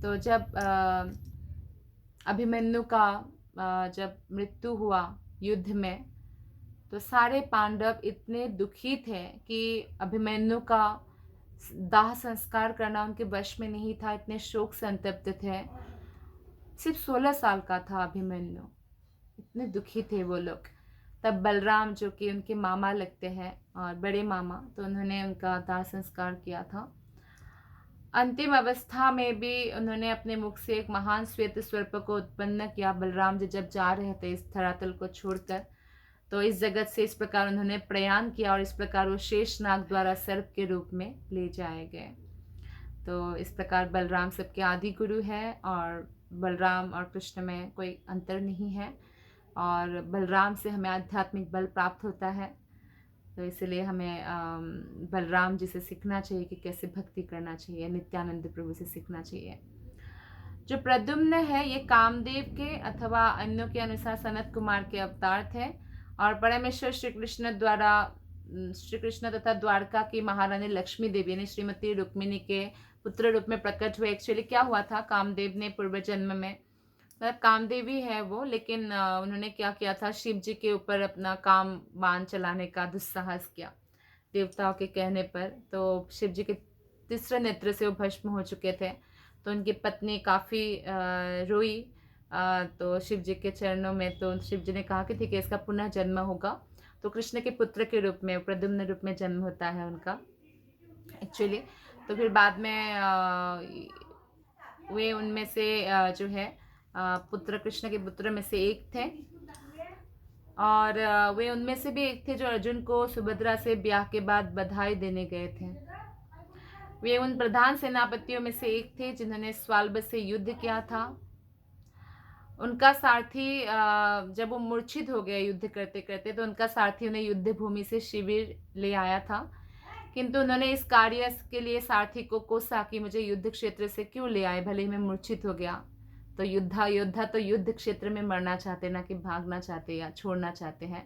तो जब अभिमन्यु का जब मृत्यु हुआ युद्ध में, तो सारे पांडव इतने दुखी थे कि अभिमन्यु का दाह संस्कार करना उनके वश में नहीं था, इतने शोक संतप्त थे। सिर्फ 16 साल का था अभिमन्यु, इतने दुखी थे वो लोग। तब बलराम जो कि उनके मामा लगते हैं और बड़े मामा, तो उन्होंने उनका दाह संस्कार किया था। अंतिम अवस्था में भी उन्होंने अपने मुख से एक महान श्वेत सर्प को उत्पन्न किया। बलराम जी जब जा रहे थे इस धरातल को छोड़कर, तो इस जगत से इस प्रकार उन्होंने प्रयाण किया और इस प्रकार वो शेषनाग द्वारा सर्प के रूप में ले जाए गए। तो इस प्रकार बलराम सबके आदि गुरु है और बलराम और कृष्ण में कोई अंतर नहीं है, और बलराम से हमें आध्यात्मिक बल प्राप्त होता है। तो इसलिए हमें बलराम जी से सीखना चाहिए कि कैसे भक्ति करना चाहिए, नित्यानंद प्रभु से सीखना चाहिए। जो प्रद्युम्न है ये कामदेव के अथवा अन्यों के अनुसार सनत कुमार के अवतार थे, और परमेश्वर श्री कृष्ण द्वारा श्री कृष्ण तथा द्वारका की महारानी लक्ष्मी देवी यानी श्रीमती रुक्मिणी के पुत्र रूप में प्रकट हुए। एक्चुअली क्या हुआ था, कामदेव ने पूर्व जन्म में, मतलब कामदेव ही है वो, लेकिन उन्होंने क्या किया था, शिव जी के ऊपर अपना काम बाण चलाने का दुस्साहस किया देवताओं के कहने पर। तो शिव जी के तीसरे नेत्र से वो भस्म हो चुके थे। तो उनकी पत्नी काफ़ी रोई, तो शिव जी के चरणों में, तो शिव जी ने कहा कि ठीक है इसका पुनः जन्म होगा। तो कृष्ण के पुत्र के रूप में, प्रद्युम्न रूप में जन्म होता है उनका एक्चुअली। तो फिर बाद में वे उनमें से जो है पुत्र, कृष्ण के पुत्र में से एक थे, और वे उनमें से भी एक थे जो अर्जुन को सुभद्रा से ब्याह के बाद बधाई देने गए थे। वे उन प्रधान सेनापतियों में से एक थे जिन्होंने स्वाल्ब से युद्ध किया था। उनका सारथी जब वो मूर्छित हो गया युद्ध करते करते, तो उनका सारथी उन्हें युद्ध भूमि से शिविर ले आया था, किंतु उन्होंने इस कार्य के लिए सारथी को कोसा कि मुझे युद्ध क्षेत्र से क्यों ले आए, भले ही मैं मूर्छित हो गया। तो योद्धा तो युद्ध क्षेत्र में मरना चाहते, ना कि भागना चाहते या छोड़ना चाहते हैं।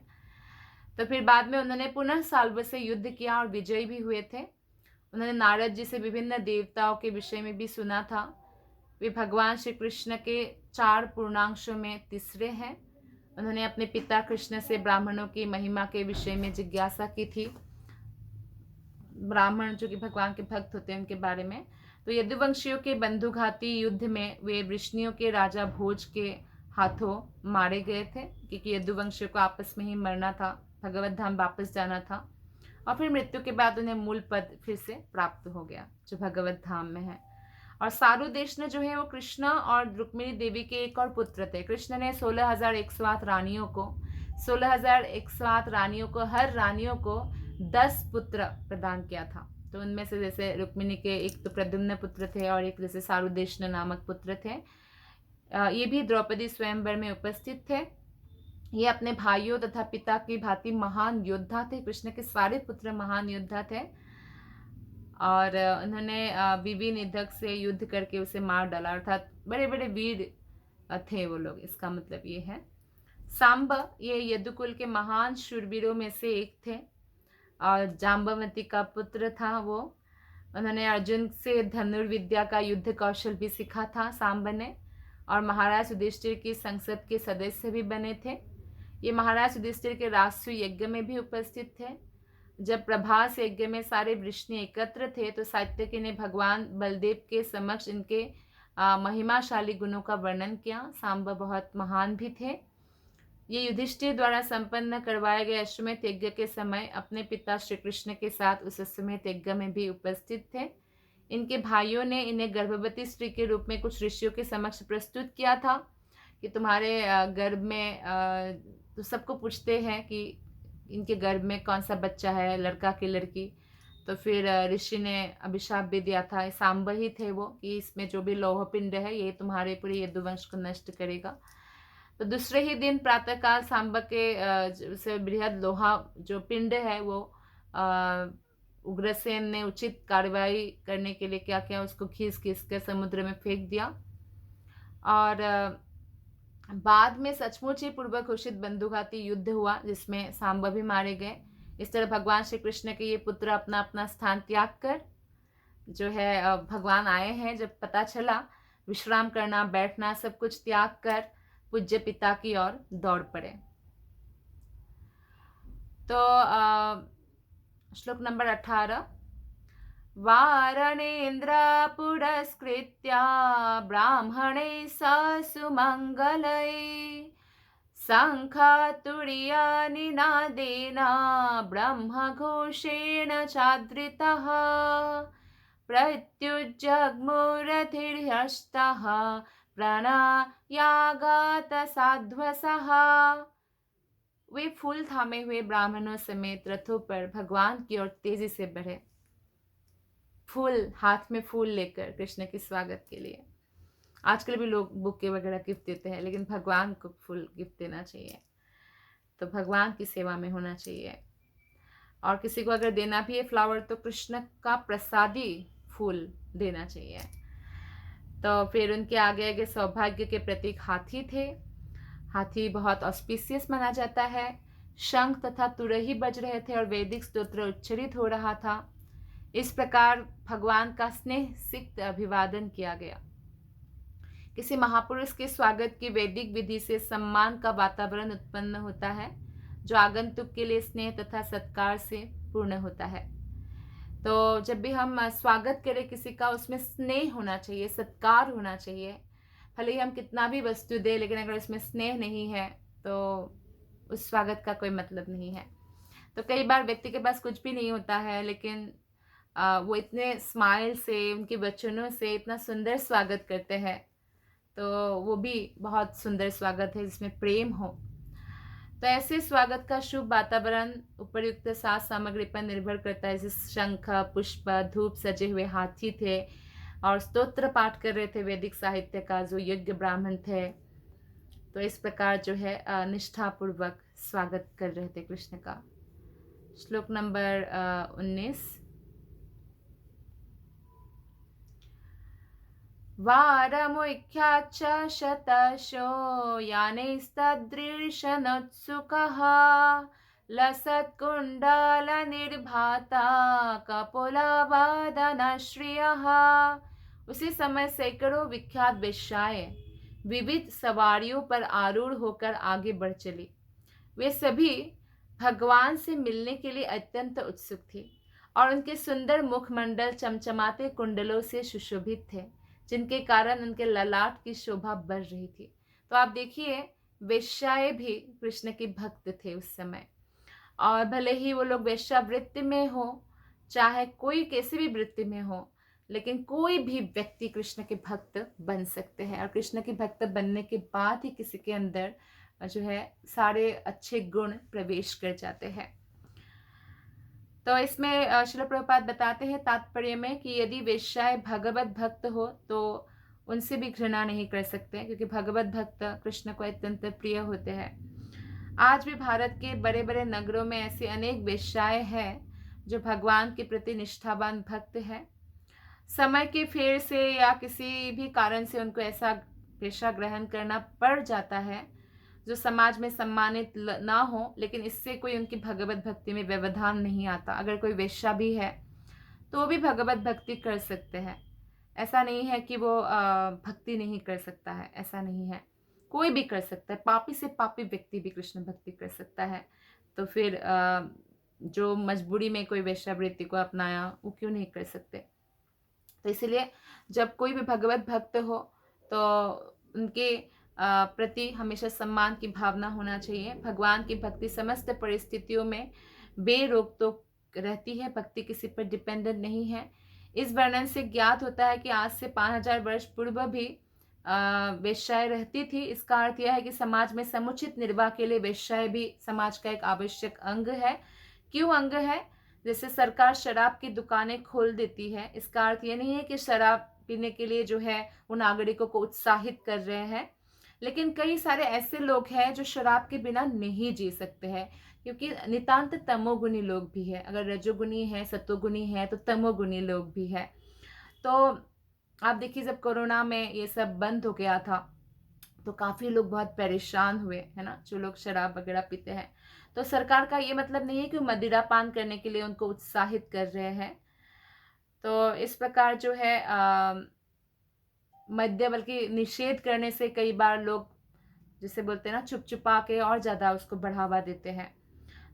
तो फिर बाद में उन्होंने पुनः साल्ब से युद्ध किया और विजयी भी हुए थे। उन्होंने नारद जी से विभिन्न देवताओं के विषय में भी सुना था। वे भगवान श्री कृष्ण के 4 पूर्णांशों में तीसरे हैं। उन्होंने अपने पिता कृष्ण से ब्राह्मणों की महिमा के विषय में जिज्ञासा की थी, ब्राह्मण जो कि भगवान के भक्त होते हैं उनके बारे में। तो यदुवंशियों के बंधुघाती युद्ध में वे वृष्णियों के राजा भोज के हाथों मारे गए थे, क्योंकि यदुवंशियों को आपस में ही मरना था, भगवत धाम वापस जाना था, और फिर मृत्यु के बाद उन्हें मूल पद फिर से प्राप्त हो गया जो भगवत धाम में है। और सारुदेश ने जो है वो कृष्ण और रुक्मिणी देवी के एक और पुत्र थे। कृष्ण ने 16,108 रानियों को 16,108 रानियों को, हर रानियों को 10 पुत्र प्रदान किया था। तो उनमें से जैसे रुक्मिणी के एक तो प्रद्युम्न पुत्र थे और एक जैसे सारुदेश नामक पुत्र थे। ये भी द्रौपदी स्वयंवर में उपस्थित थे। ये अपने भाइयों तथा पिता की भांति महान योद्धा थे। कृष्ण के सारे पुत्र महान योद्धा थे, और उन्होंने विविनिधक से युद्ध करके उसे मार डाला, अर्थात बड़े बड़े वीर थे वो लोग, इसका मतलब ये है। सांब ये यदुकुल के महान शूरवीरों में से एक थे और जाम्बवती का पुत्र था वो। उन्होंने अर्जुन से धनुर्विद्या का युद्ध कौशल भी सीखा था सांब ने, और महाराज युधिष्ठिर की संसद के सदस्य भी बने थे। ये महाराज युधिष्ठिर के राष्ट्रीय यज्ञ में भी उपस्थित थे। जब प्रभास यज्ञ में सारे वृष्णि एकत्र थे, तो सात्यकी ने भगवान बलदेव के समक्ष इनके महिमाशाली गुणों का वर्णन किया। सांब बहुत महान भी थे। ये युधिष्ठिर द्वारा संपन्न करवाए गए अश्वमेध यज्ञ के समय अपने पिता श्री कृष्ण के साथ उस अश्वमेध यज्ञ में भी उपस्थित थे। इनके भाइयों ने इन्हें गर्भवती स्त्री के रूप में कुछ ऋषियों के समक्ष प्रस्तुत किया था कि तुम्हारे गर्भ में, तो सबको पूछते हैं कि इनके गर्भ में कौन सा बच्चा है, लड़का की लड़की। तो फिर ऋषि ने अभिशाप भी दिया था, सांब ही थे वो, कि इसमें जो भी लौह पिंड है ये तुम्हारे पूरे यदुवंश को नष्ट करेगा। तो दूसरे ही दिन प्रातःकाल सांब के से बृहद लोहा जो पिंड है वो उग्रसेन ने उचित कार्रवाई करने के लिए क्या किया, उसको खींच खींच कर समुद्र में फेंक दिया। और बाद में सचमुच ही पूर्व घोषित बंधुघाती युद्ध हुआ जिसमें सांब भी मारे गए। इस तरह भगवान श्री कृष्ण के ये पुत्र अपना अपना स्थान त्याग कर जो है भगवान आए हैं। जब पता चला विश्राम करना, बैठना, सब कुछ त्याग कर पूज्य पिता की ओर दौड़ पड़े। तो श्लोक नंबर 18। वारणेन्द्र पुरस्कृत्या ब्राह्मणे सुमङ्गलये शङ्खतुर्यनिनादेन ब्रह्मघोषेण चादृतः प्रत्युज्जग्मुरथिर्हस्तः प्रणयागात साध्वसः। वे फूल थामे हुए ब्राह्मणों समेत रथों पर भगवान की ओर तेजी से बढ़े, फूल हाथ में फूल लेकर कृष्ण के स्वागत के लिए। आजकल भी लोग बुके वगैरह गिफ्ट देते हैं, लेकिन भगवान को फूल गिफ्ट देना चाहिए, तो भगवान की सेवा में होना चाहिए। और किसी को अगर देना भी है फ्लावर, तो कृष्ण का प्रसादी फूल देना चाहिए। तो फिर उनके आगे आगे सौभाग्य के प्रतीक हाथी थे। हाथी बहुत ऑस्पिशियस माना जाता है। शंख तथा तुरही बज रहे थे और वैदिक स्तोत्र उच्चरित हो रहा था। इस प्रकार भगवान का स्नेह सिक्त अभिवादन किया गया। किसी महापुरुष के स्वागत की वैदिक विधि से सम्मान का वातावरण उत्पन्न होता है, जो आगंतुक के लिए स्नेह तथा सत्कार से पूर्ण होता है। तो जब भी हम स्वागत करें किसी का, उसमें स्नेह होना चाहिए, सत्कार होना चाहिए। भले ही हम कितना भी वस्तु दें, लेकिन अगर उसमें स्नेह नहीं है तो उस स्वागत का कोई मतलब नहीं है। तो कई बार व्यक्ति के पास कुछ भी नहीं होता है, लेकिन वो इतने स्माइल से, उनके वचनों से इतना सुंदर स्वागत करते हैं, तो वो भी बहुत सुंदर स्वागत है जिसमें प्रेम हो। तो ऐसे स्वागत का शुभ वातावरण उपयुक्त साज सामग्री पर निर्भर करता है। जैसे शंख, पुष्प, धूप सजे हुए हाथी थे और स्तोत्र पाठ कर रहे थे वैदिक साहित्य का जो यज्ञ ब्राह्मण थे। तो इस प्रकार जो है निष्ठापूर्वक स्वागत कर रहे थे कृष्ण का। श्लोक नंबर 19। वारमुख्याच्च शतशो यानैस्तदृशनोत्सुकः लसत्कुण्डलनिर्भाता कपोलवादनश्रियः। उसी समय सैकड़ों विख्यात वेश्याएं विविध सवारियों पर आरूढ़ होकर आगे बढ़ चली। वे सभी भगवान से मिलने के लिए अत्यंत उत्सुक थी और उनके सुंदर मुखमंडल चमचमाते कुंडलों से सुशोभित थे, जिनके कारण उनके ललाट की शोभा बढ़ रही थी। तो आप देखिए, वेश्याएं भी कृष्ण के भक्त थे उस समय, और भले ही वो लोग वेश्या वृत्ति में हो, चाहे कोई कैसी भी वृत्ति में हो, लेकिन कोई भी व्यक्ति कृष्ण के भक्त बन सकते हैं। और कृष्ण के भक्त बनने के बाद ही किसी के अंदर जो है सारे अच्छे गुण प्रवेश कर जाते हैं। तो इसमें श्रील प्रभुपाद बताते हैं तात्पर्य में कि यदि वेश्याएं भगवत भक्त हो तो उनसे भी घृणा नहीं कर सकते, क्योंकि भगवत भक्त कृष्ण को अत्यंत प्रिय होते हैं। आज भी भारत के बड़े बड़े नगरों में ऐसी अनेक वेश्याएं हैं जो भगवान के प्रति निष्ठावान भक्त हैं। समय के फेर से या किसी भी कारण से उनको ऐसा पेशा ग्रहण करना पड़ जाता है जो समाज में सम्मानित ना हो, लेकिन इससे कोई उनकी भगवत भक्ति में व्यवधान नहीं आता। अगर कोई वेश्या भी है तो वो भी भगवत भक्ति कर सकते हैं। ऐसा नहीं है कि वो भक्ति नहीं कर सकता है, ऐसा नहीं है, कोई भी कर सकता है। पापी से पापी व्यक्ति भी कृष्ण भक्ति कर सकता है। तो फिर जो मजबूरी में कोई वेश्यावृत्ति को अपनाया, वो क्यों नहीं कर सकते। तो इसलिए जब कोई भी भगवत भक्त हो तो उनके प्रति हमेशा सम्मान की भावना होना चाहिए। भगवान की भक्ति समस्त परिस्थितियों में बेरोक टोक रहती है, भक्ति किसी पर डिपेंडेंट नहीं है। इस वर्णन से ज्ञात होता है कि आज से 5000 वर्ष पूर्व भी वेश्याएं रहती थी। इसका अर्थ यह है कि समाज में समुचित निर्वाह के लिए वेश्याएं भी समाज का एक आवश्यक अंग है। क्यों अंग है? जैसे सरकार शराब की दुकानें खोल देती है, इसका अर्थ ये नहीं है कि शराब पीने के लिए जो है वो नागरिकों को उत्साहित कर रहे हैं, लेकिन कई सारे ऐसे लोग हैं जो शराब के बिना नहीं जी सकते हैं, क्योंकि नितांत तमोगुणी लोग भी हैं। अगर रजोगुणी है, सतोगुणी है, तो तमोगुणी लोग भी हैं। तो आप देखिए, जब कोरोना में ये सब बंद हो गया था तो काफ़ी लोग बहुत परेशान हुए, है ना, जो लोग शराब वगैरह पीते हैं। तो सरकार का ये मतलब नहीं है कि मदिरा पान करने के लिए उनको उत्साहित कर रहे हैं। तो इस प्रकार जो है मध्य बल्कि निषेध करने से कई बार लोग जिसे बोलते हैं ना चुप चुपा के और ज़्यादा उसको बढ़ावा देते हैं।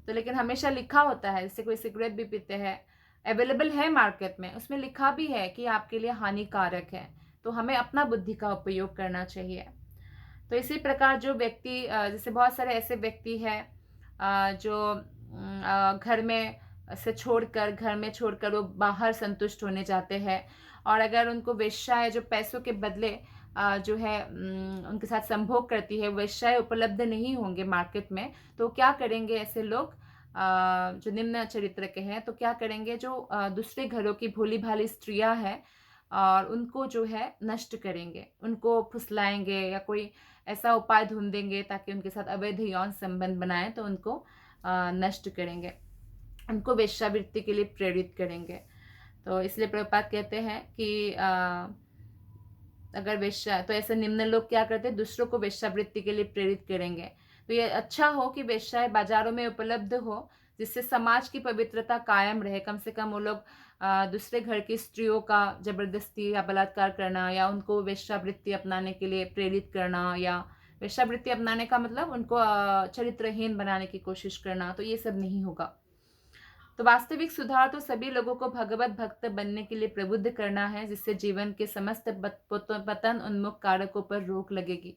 तो लेकिन हमेशा लिखा होता है, जैसे कोई सिगरेट भी पीते हैं, अवेलेबल है मार्केट में, उसमें लिखा भी है कि आपके लिए हानिकारक है। तो हमें अपना बुद्धि का उपयोग करना चाहिए। तो इसी प्रकार जो व्यक्ति जैसे बहुत सारे ऐसे व्यक्ति हैं जो घर में से छोड़कर घर में छोड़कर वो बाहर संतुष्ट होने जाते हैं, और अगर उनको वेश्याएँ जो पैसों के बदले जो है उनके साथ संभोग करती है, वेश्याएँ उपलब्ध नहीं होंगे मार्केट में, तो क्या करेंगे ऐसे लोग जो निम्न चरित्र के हैं, तो क्या करेंगे जो दूसरे घरों की भोली-भाली स्त्रियाँ हैं और उनको जो है नष्ट करेंगे, उनको फुसलाएँगे या कोई ऐसा उपाय ढूँढेंगे ताकि उनके साथ अवैध यौन संबंध बनाएँ, तो उनको नष्ट करेंगे, उनको वेश्यावृत्ति के लिए प्रेरित करेंगे। तो इसलिए प्रभुपाद कहते हैं कि अगर वेश्या तो ऐसे निम्न लोग क्या करते हैं, दूसरों को वेश्यावृत्ति के लिए प्रेरित करेंगे। तो ये अच्छा हो कि वेश्याएँ बाज़ारों में उपलब्ध हो, जिससे समाज की पवित्रता कायम रहे। कम से कम वो लोग दूसरे घर की स्त्रियों का ज़बरदस्ती या बलात्कार करना या उनको वेश्यावृत्ति अपनाने के लिए प्रेरित करना, या वेश्यावृत्ति अपनाने का मतलब उनको चरित्रहीन बनाने की कोशिश करना, तो ये सब नहीं होगा। तो वास्तविक सुधार तो सभी लोगों को भगवत भक्त बनने के लिए प्रबुद्ध करना है, जिससे जीवन के समस्त पतन उन्मुख कारकों पर रोक लगेगी।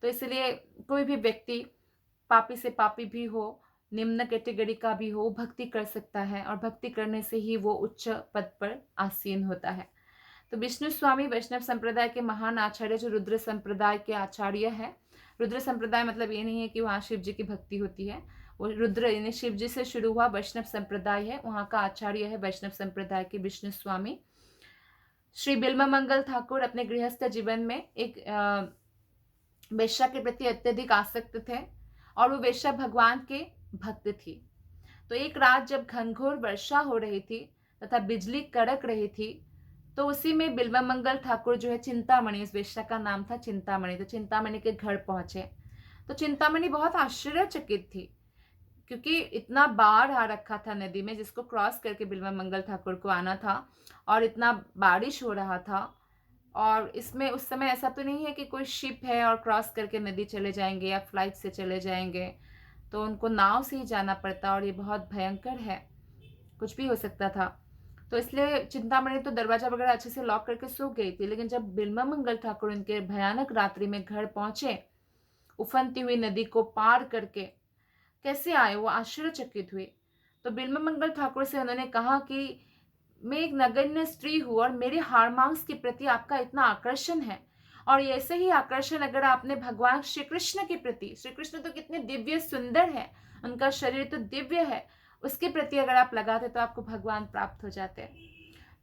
तो इसलिए कोई भी व्यक्ति पापी से पापी भी हो, निम्न कैटेगरी का भी हो, भक्ति कर सकता है, और भक्ति करने से ही वो उच्च पद पर आसीन होता है। तो विष्णु स्वामी वैष्णव संप्रदाय के महान आचार्य जो रुद्र संप्रदाय के आचार्य है, रुद्र संप्रदाय मतलब ये नहीं है कि वहाँ शिव जी की भक्ति होती है, वो रुद्र यानी शिव जी से शुरू हुआ वैष्णव संप्रदाय है, वहाँ का आचार्य है वैष्णव संप्रदाय के विष्णु स्वामी। श्री बिल्व ठाकुर अपने गृहस्थ जीवन में एक वेश्या के प्रति अत्यधिक आसक्त थे, और वो वेश्या भगवान के भक्त थी। तो एक रात जब घनघोर वर्षा हो रही थी तथा बिजली कड़क रही थी, तो उसी में बिल्व ठाकुर जो है चिंतामणि, इस वेश्या का नाम था चिंतामणि, तो चिंतामणि के घर पहुंचे। तो चिंतामणि बहुत आश्चर्यचकित थी, क्योंकि इतना बाढ़ आ रखा था नदी में, जिसको क्रॉस करके बिल्व ठाकुर को आना था, और इतना बारिश हो रहा था, और इसमें उस समय ऐसा तो नहीं है कि कोई शिप है और क्रॉस करके नदी चले जाएंगे या फ्लाइट से चले जाएंगे, तो उनको नाव से ही जाना पड़ता, और ये बहुत भयंकर है, कुछ भी हो सकता था। तो इसलिए चिंतामणि तो दरवाजा वगैरह अच्छे से लॉक करके सो गई थी, लेकिन जब बिल्व ठाकुर उनके भयानक रात्रि में घर पहुंचे, उफनती हुई नदी को पार करके कैसे आए, वो आश्चर्यचकित हुई। तो बिल्व ठाकुर से उन्होंने कहा कि मैं एक नगण्य स्त्री हूँ, और मेरे हाड़ मांस के प्रति आपका इतना आकर्षण है, और ऐसे ही आकर्षण अगर आपने भगवान श्री कृष्ण के प्रति, श्री कृष्ण तो कितने दिव्य सुंदर है, उनका शरीर तो दिव्य है, उसके प्रति अगर आप लगाते तो आपको भगवान प्राप्त हो जाते।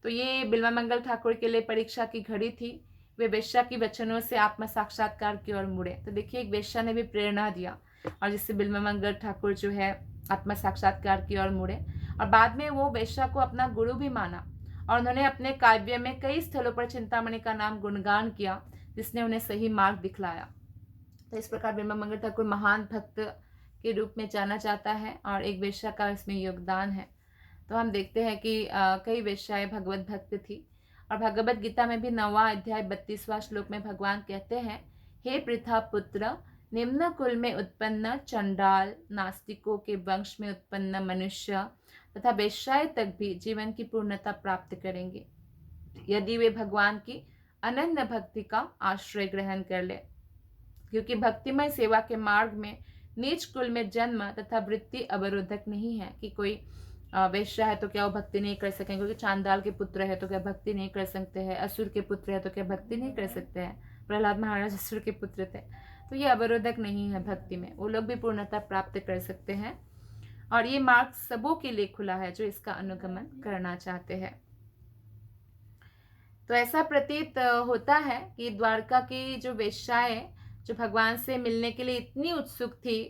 तो ये बिल्व ठाकुर के लिए परीक्षा की घड़ी थी। वे वेश्या की वचनों से आत्म साक्षात्कार की ओर मुड़े। तो देखिए, एक वेश्या ने भी प्रेरणा दिया, और जिससे बिल्व ठाकुर जो है आत्म साक्षात्कार की ओर मुड़े, और बाद में वो वेश्या को अपना गुरु भी माना, और उन्होंने अपने काव्य में कई स्थलों पर चिंतामणि का नाम गुणगान किया, जिसने उन्हें सही मार्ग दिखलाया। तो इस प्रकार बिल्व ठाकुर महान भक्त के रूप में जाना जाता है, और एक वेश्या का इसमें योगदान है। तो हम देखते हैं कि कई वेश्याएं भगवत भक्त थी, और भगवत गीता में भी 9वां अध्याय 32वां श्लोक में भगवान कहते हैं, हे पृथा पुत्र, निम्न कुल में उत्पन्न चंडाल, नास्तिकों के वंश में उत्पन्न मनुष्य तथा वेश्याएं तक भी जीवन की पूर्णता प्राप्त करेंगे, यदि वे भगवान की अनन्य भक्ति का आश्रय ग्रहण कर ले। क्योंकि भक्तिमय सेवा के मार्ग में नीच कुल में जन्म तथा वृत्ति अवरोधक नहीं है, कि कोई वेश्या है तो क्या वो भक्ति नहीं कर सकेंगे, क्योंकि चांडाल के पुत्र है तो क्या भक्ति नहीं कर सकते हैं, असुर के पुत्र है तो क्या भक्ति नहीं कर सकते हैं। प्रहलाद महाराज असुर के पुत्र थे, तो ये अवरोधक नहीं है भक्ति में, वो लोग भी पूर्णता प्राप्त कर सकते हैं, और ये मार्ग सबों के लिए खुला है जो इसका अनुगमन करना चाहते हैं। तो ऐसा प्रतीत होता है कि द्वारका की जो वेश्याएं जो भगवान से मिलने के लिए इतनी उत्सुक थी,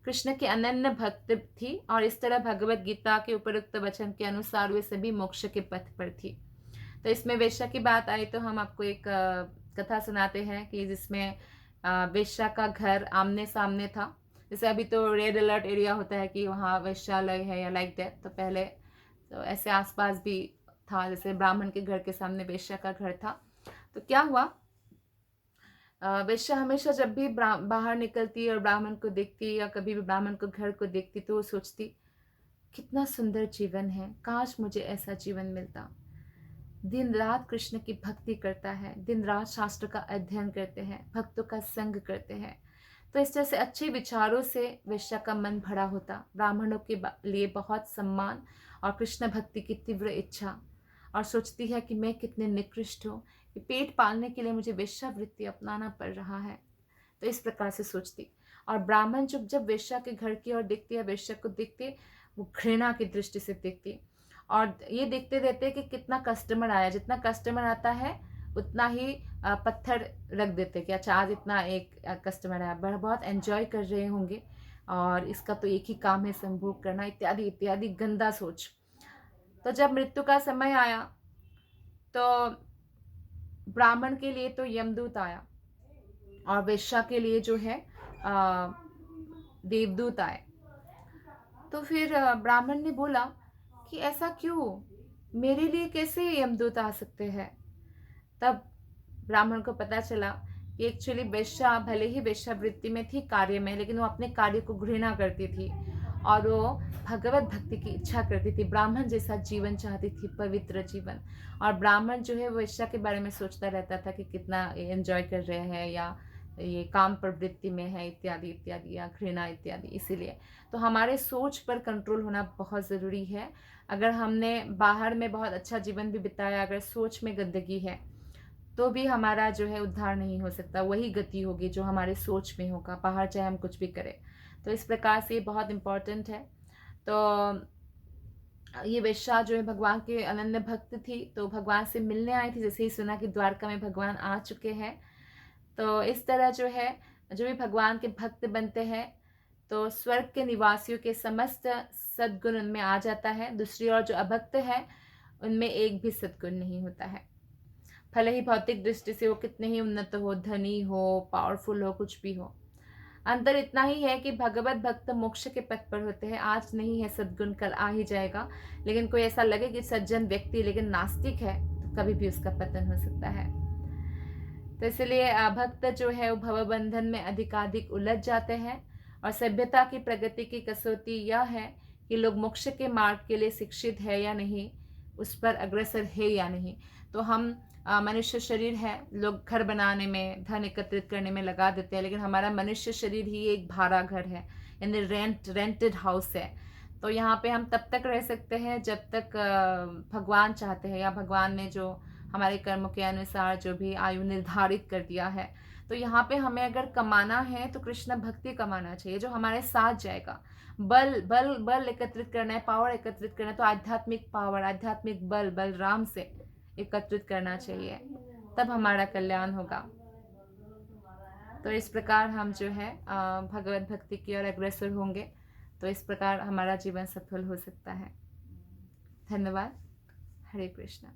कृष्ण के अनन्य भक्त थी, और इस तरह भगवत गीता के उपरोक्त वचन के अनुसार वे सभी मोक्ष के पथ पर थी। तो इसमें वेश्या की बात आई तो हम आपको एक कथा सुनाते हैं कि जिसमें वेश्या का घर आमने सामने था। जैसे अभी तो रेड अलर्ट एरिया होता है कि वहाँ वेश्यालय है या लाइक दैट, तो पहले तो ऐसे आसपास भी था, जैसे ब्राह्मण के घर के सामने वेश्या का घर था। तो क्या हुआ, वेश्या हमेशा जब भी बाहर निकलती और ब्राह्मण को देखती या कभी भी ब्राह्मण को घर को देखती तो वो सोचती, कितना सुंदर जीवन है, काश मुझे ऐसा जीवन मिलता। दिन रात कृष्ण की भक्ति करता है, दिन रात शास्त्र का अध्ययन करते हैं, भक्तों का संग करते हैं। तो इस तरह से अच्छे विचारों से वेश्या का मन भरा होता, ब्राह्मणों के लिए बहुत सम्मान और कृष्ण भक्ति की तीव्र इच्छा, और सोचती है कि मैं कितने निकृष्ट हूँ कि पेट पालने के लिए मुझे वेश्यावृत्ति अपनाना पड़ रहा है। तो इस प्रकार से सोचती। और ब्राह्मण जब वेश्या के घर की ओर देखती है, वेश्या को देखते, वो घृणा की दृष्टि से देखती और ये देखते रहते कि कितना कस्टमर आया, जितना कस्टमर आता है उतना ही पत्थर रख देते कि अच्छा आज इतना एक कस्टमर आया, बहुत एंजॉय कर रहे होंगे और इसका तो एक ही काम है संभोग करना, इत्यादि इत्यादि गंदा सोच। तो जब मृत्यु का समय आया तो ब्राह्मण के लिए तो यमदूत आया और वेश्या के लिए जो है देवदूत आए। तो फिर ब्राह्मण ने बोला कि ऐसा क्यों, मेरे लिए कैसे यमदूत आ सकते हैं। तब ब्राह्मण को पता चला कि एक्चुअली वेश्या भले ही वेश्यावृत्ति में थी कार्य में, लेकिन वो अपने कार्य को घृणा करती थी और वो भगवत भक्ति की इच्छा करती थी, ब्राह्मण जैसा जीवन चाहती थी, पवित्र जीवन। और ब्राह्मण जो है वो वेश्या के बारे में सोचता रहता था कि कितना एंजॉय कर रहे हैं या ये काम प्रवृत्ति में है, इत्यादि इत्यादि, या घृणा इत्यादि। इसीलिए तो हमारे सोच पर कंट्रोल होना बहुत ज़रूरी है। अगर हमने बाहर में बहुत अच्छा जीवन भी बिताया, अगर सोच में गंदगी है तो भी हमारा जो है उद्धार नहीं हो सकता, वही गति होगी जो हमारे सोच में होगा, बाहर चाहे हम कुछ भी करें। तो इस प्रकार से ये बहुत इम्पोर्टेंट है। तो ये वेश्या जो है भगवान के अनन्य भक्त थी, तो भगवान से मिलने आई थी। जैसे ही सुना कि द्वारका में भगवान आ चुके हैं, तो इस तरह जो है जो भी भगवान के भक्त बनते हैं तो स्वर्ग के निवासियों के समस्त सद्गुण उनमें आ जाता है। दूसरी ओर जो अभक्त है उनमें एक भी सद्गुण नहीं होता है, भले ही भौतिक दृष्टि से वो कितने ही उन्नत हो, धनी हो, पावरफुल हो, कुछ भी हो। अंतर इतना ही है कि भगवत भक्त मोक्ष के पथ पर होते हैं। आज नहीं है सद्गुण, कल आ ही जाएगा। लेकिन कोई ऐसा लगे कि सज्जन व्यक्ति लेकिन नास्तिक है, तो कभी भी उसका पतन हो सकता है। तो इसलिए भक्त जो है वो भवबंधन में अधिकाधिक उलझ जाते हैं। और सभ्यता की प्रगति की कसौती यह है कि लोग मोक्ष के मार्ग के लिए शिक्षित है या नहीं, उस पर अग्रसर है या नहीं। तो हम मनुष्य शरीर है, लोग घर बनाने में, धन एकत्रित करने में लगा देते हैं, लेकिन हमारा मनुष्य शरीर ही एक भाड़ा घर है, यानी रेंटेड हाउस है। तो यहाँ पे हम तब तक रह सकते हैं जब तक भगवान चाहते हैं, या भगवान ने जो हमारे कर्मों के अनुसार जो भी आयु निर्धारित कर दिया है। तो यहाँ पे हमें अगर कमाना है तो कृष्ण भक्ति कमाना चाहिए, जो हमारे साथ जाएगा। बल बल बल एकत्रित करना है, पावर एकत्रित करना है, तो आध्यात्मिक पावर, आध्यात्मिक बल बलराम से एकत्रित करना चाहिए, तब हमारा कल्याण होगा। तो इस प्रकार हम जो है भगवत भक्ति की ओर अग्रसर होंगे, तो इस प्रकार हमारा जीवन सफल हो सकता है। धन्यवाद। हरे कृष्णा।